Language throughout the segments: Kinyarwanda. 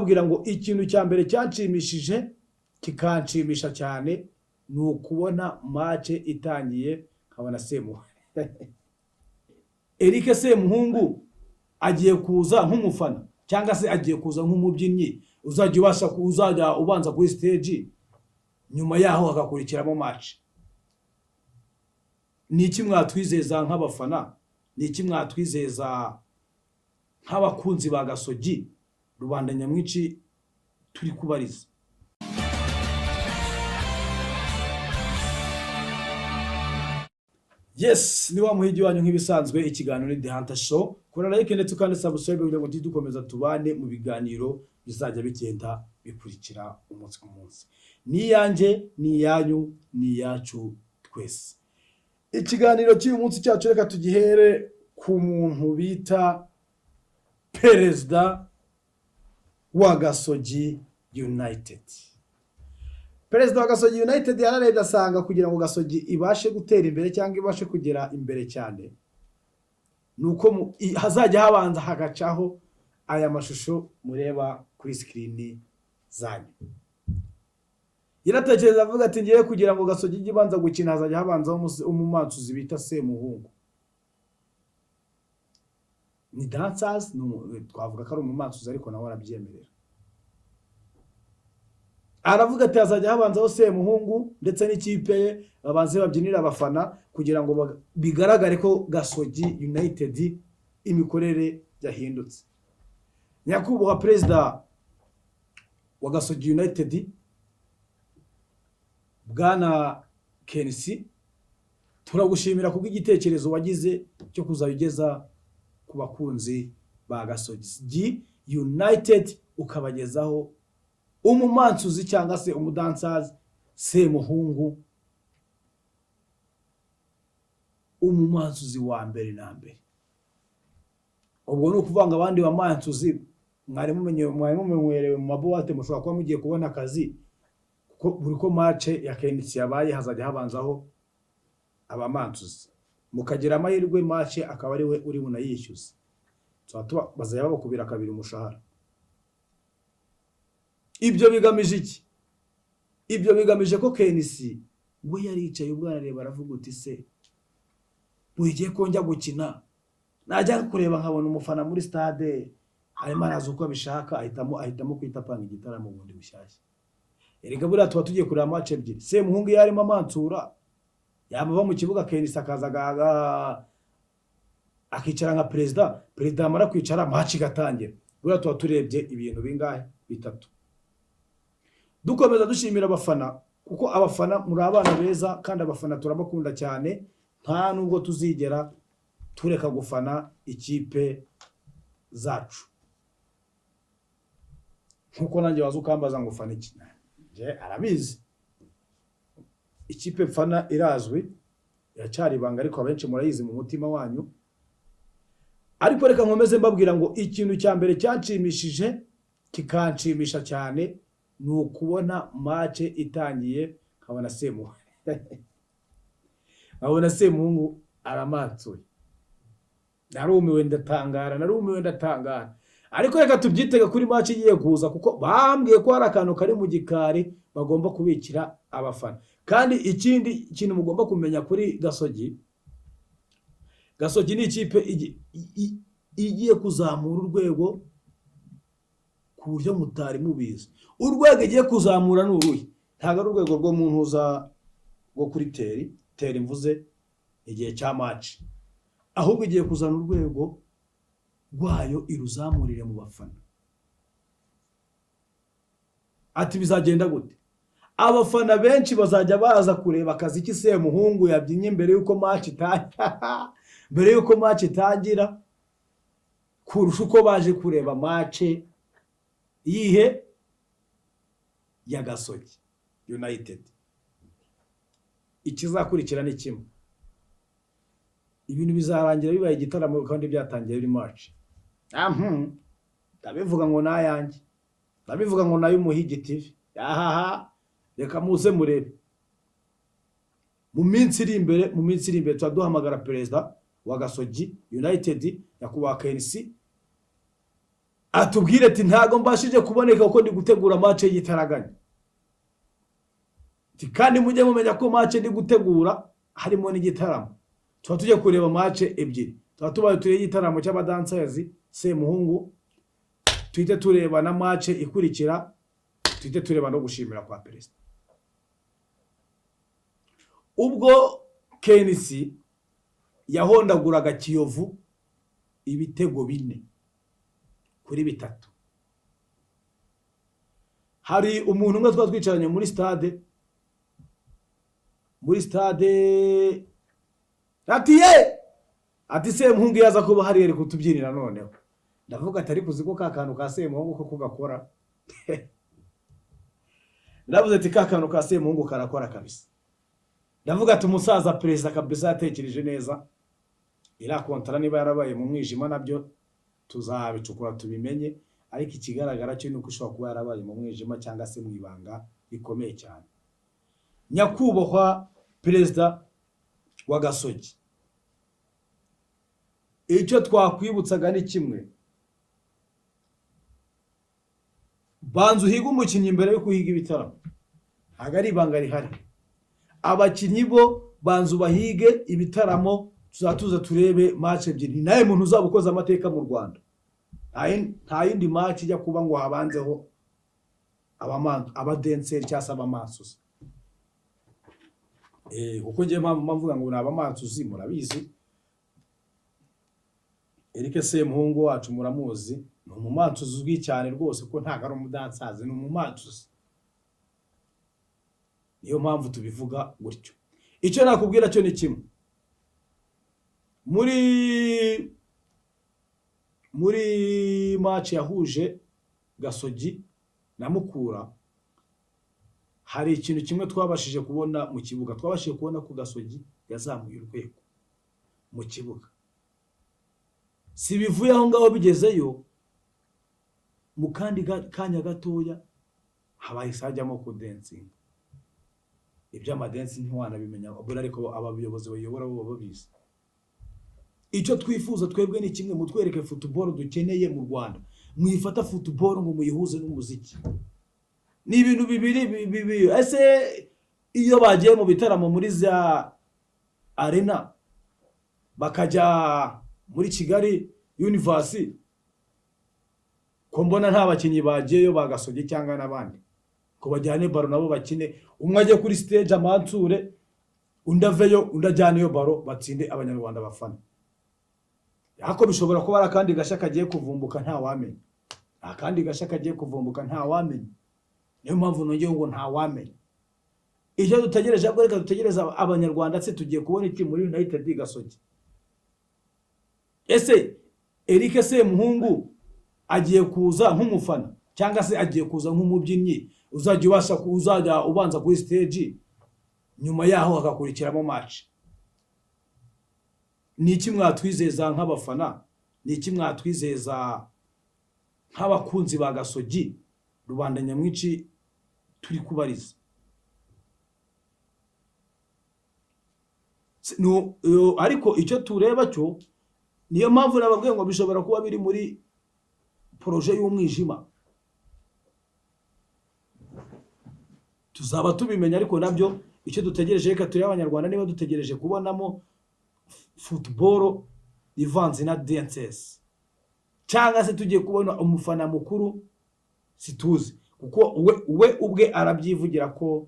mbabwira ngo ikintu cya mbere cyanshimishije kikanshimisha cyane ni ukubona match itangiye nkabona Semuhungu Eric Semuhungu agiye kuza nk'umufana cyangwa se agiye kuza nk'umubyinnyi uzajya ubanza kuri stage nyuma yaho agakurikiramo match. Ni iki mwatwizeza nk'abafana? Ni iki mwatwizeza nk'abakunzi ba Gasogi rubanda nyamwinshi turi kubariza? Yes, ni wa muhigi wanyu nk'ibisanzwe ikiganiro ni The Hunter Show. Kora like ndetse kandi subscribe kugira ngo dukomeza tubane mu biganiro bizajya bigenda bikurikira umunsi ku munsi. Ni yanje, ni yanyu, ni yacu twese. Ikiganiro cy'uyu munsi cyacu reka tugihere ku muntu bita Perezida wa Gasogi United. Perezida wa Gasogi United yararebye asanga kugira ngo Gasogi ibashe gutera imbere cyangwa ibashe kugera imbere cyane nuko hazajya habanza hagacaho aya mashusho mureba kuri screen zanyu. Yaratekereza avuga ati ngiye kugira ngo Gasogi ibanza gukina hazajya habanza umumansuzi bita Semuhungu. Ni dancers twavuga ko ari umumansuzi ariko nawe arabyemerera. Aravuga ati hazajya habanzaho Semuhungu ndetse n'ikipe ye babanze babyinira abafana kugira ngo bigaragare ko Gasogi United imikorere yahindutse. Nyakubahwa Perezida wa Gasogi United Bwana Kenisi, turagushimira kubwo igitekerezo wagize cyo kuzabigeza ku bakunzi ba Gasogi United ukabagezaho umumansuzi cyangwa se umudansazi Semuhungu, umumansuzi wa mbere na mbere. Ubwo ni ukuvanga abandi bamansuzi mwari mumenyerewe mu mabuwate mushobora kuba mugiye kubona akazi kuko buri ko match ya Kenisi yabaye hazajya habanzaho abamansuzi mukagira amahirwe match akaba ari we uri bunayishyuza. Tuba bazaya babakubira kabiri umushahara. Ibyo bigamije iki? Ibyo bigamije ko Kenisi we yaricaye ubwo arareba aravuga uti se bugiye ko njya gukina najya kureba nkabona umufana muri stade harimo araza uko abishaka ahitamo kwita panga igitaramo bundi bushyashya. Erega buriya tuba tugiye kureba match ebyiri. Semuhungu yarimo amansura yamava mu kibuga Kenisi akaza akicara nka perezida amara kwicara match igatangira. Buriya tuba turebye ibintu bingahe bitatu. Dukomeza dushimira abafana kuko abafana muri abana beza kandi abafana turabakunda cyane nta nubwo tuzigera tureka gufana ikipe zacu. Nkuko nanjye wazukambaza ngo fana iki je arabizi ikipe mfana irazwi yacyari ibanga ariko abenshi murayizi mu mutima wanyu. Ariko reka nkomeze mbabwira ngo ikintu cya mbere cyanshimishije kikanshimisha cyane ni ukubona match itangiye nkabona Semuhungu nkabona Semuhungu aramansuye. Narumiwe ndatangara ariko reka tubyitega kuri match igiye kuza kuko bambwiye ko hari akantu kari mu gikari bagomba kubikira abafana. Kandi ikindi kintu mugomba kumenya kuri Gasogi ni ikipe igiye kuzamura urwego ku buryo mutari mubizi. Urwego igiye kuzamura n'uruhe? Ntago ari urwego rwo mu ntuza rwo kuri teri mvuze igihe cya match, ahubwo igiye kuzana urwego rwayo iruzamurire mu bafana. Ati bizagenda gute? Abafana benshi bazajya baza kureba akazi ki Semuhungu yabyinye mbere yuko match itangira mbere yuko match itangira kurusha uko baje kureba match yihe ya Gasogi United. Ikizakurikira ni kimwe, ibintu bizarangira bibaye igitaramo kandi byatangiye biri match. Ndabivuga ngo nayanjye, ndabivuga ngo nayo Umuhigi TV. Reka muze murebe mu minsi iri imbere twaduhamagara Perezida wa Gasogi United nyakubahwa Kenisi atubwire ati ntago mbashije kuboneka kuko ndi gutegura match y'igitaraganya, kandi mujye mumenya ko match ndi gutegura harimo n'igitaramo. Tuba tujye kureba match ebyiri, tuba tubaye tureye igitaramo cy'abadancers Semuhungu, tuhite tureba na match ikurikira, tuhite tureba no gushimira kwa perezida. Ubwo KNC yahondaguraga Kiyovu ibitego 4-3, hari umuntu umwe twa twicaranye muri stade ati Semuhungu yaza kuba hari ari kutubyinira noneho. Ndavuga atari kuziko ka kantu ka Semuhungu ko kugakora. Ndavuze ati ka kantu ka Semuhungu karakora kabisa. Ndavuga ati umusaza perezida kabisa yatekereje neza, ira kontara niba yarabaye mu mwijima nabyo tuzabicukura tubimenye, ariko ikigaragara cyo nuko ushobora kuba yarabaye mu mwijima cyangwa se mu ibanga rikomeye cyane. Nyakubahwa perezida wa Gasogi, icyo twakwibutsaga ni kimwe: banza uhiga umukinnyi mbere yo kuhiga ibitaramo. Ntabwo ari ibanga rihari. Abakinnyi bo banza ubahige, ibitaramo tuzatuza turebe match ebyiri. Naye muntu uzabukoza amateka mu Rwanda, nta yindi match ijya kuba ngo habanzeho abadenser cyangwa abamansuzi. Uko ngiye mvuga ngo ni abamansuzi murabizi. Eric Semuhungu wacu muramuzi, ni umumansuzi uzwi cyane rwose ko ntago ari umudansazi, ni umumansuzi. Niyo mpamvu tubivuga gutyo. Icyo nakubwira cyo ni kimwe: muri match yahuje Gasogi na Mukura, hari ikintu kimwe twabashije kubona mu kibuga. Twabashije kubona ko Gasogi yazamuye urwego mu kibuga. Si bivuye aho ngaho bigezeyo, mu kandi kanya gatoya habaye sajyamo ku dancing. Ibyo amadensi ntiwana bimenya, ariko abayobozi bayobora bo babizi. Icyo twifuza twebwe ni kimwe: mutwereke football dukeneye mu Rwanda. Mwifata football ngo muyihuze n'umuziki. Ni ibintu bibiri. Ese iyo bagiye mu bitaramo muri za arena, bakajya muri Kigali University, ko mbona nta bakinnyi bagiyeyo bagasoge cyangwa nabandi ko bajyane baro nabo bakine, umwe ajye kuri stage amansure, undaveyo undajyane yo baro batsinde abanyarwanda bafana. Yako bishobora kuba ara kandi gashya kagiye kuvumbuka nta wamenye, akandi gashya kagiye kuvumbuka nta wamenye. Niyo mpamvu nongeye ngo nta wamenye. Icyo dutegereje ko reka dutegereza abanyarwanda se tugiye kubona iki muri United Gasogi. Ese Eric Semuhungu agiye kuza nk'umufana cyangwa se agiye kuza nk'umubyinnyi uzajya ubanza kuri stage nyuma yaho akakurikiramo match? Ni iki mwatwizeza nk'abafana? Ni iki mwatwizeza nk'abakunzi ba Gasogi, rubanda nyamwinshi turi kubariza? Ariko icyo tureba cyo, niyo mpamvu nababwiye ngo bishobora kuba biri muri projet y'umwijima. Tuzaba tubimenya, ariko nabyo icyo dutegereje, reka turi abanyarwanda niba dutegereje kubonamo football ivanze na dances, cyangwa se tugiye kubona umufana mukuru situzi, kuko we ubwe arabyivugira ko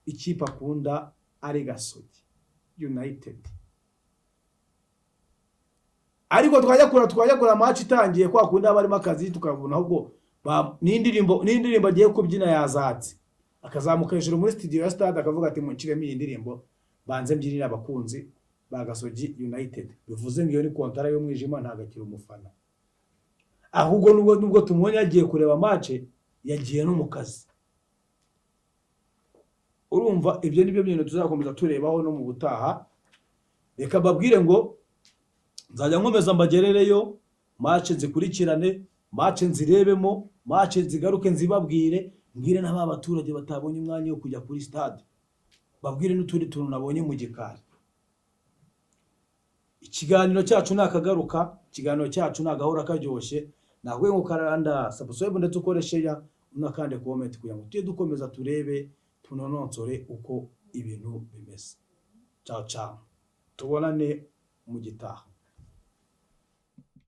ikipe akunda ari Gasogi United. Ariko twajya kura match itangiye kwa kunda barimo akazi, tukabona ahubwo n'indirimbo agiye kubyina yazatse, akazamuka hejuru muri studio ya stade akavuga ati munciremo iyi ndirimbo banze mbyinira abakunzi ba Gasogi United. Bivuze ngo iyo ni kontara y'umwijima, ntagakira umufana. Ahubwo nubwo tumubonye yagiye kureba match, yagiye no mu kazi. Urumva ibyo nibyo bintu tuzakomeza turebaho no mu gutaha. Reka babwire ngo nzajya nkomeza mbagerereyo match zikurikirane, match nzirebemo, match nzigaruke nzibabwire, mbwire n'aba baturage batabonye umwanya wo kujya kuri stade, babwire n'utundi tuntu nabonye mu gikari. Ikiganiro cyacu nakagaruka, ikiganiro cyacu nagahora karyoshye, nakwe ngo karanda subscribe ndetse ukore share unakande comment kugira ngo tujye dukomeza turebe tunononsore uko ibintu bimeze. Ciao ciao, tubonane mu gitaha.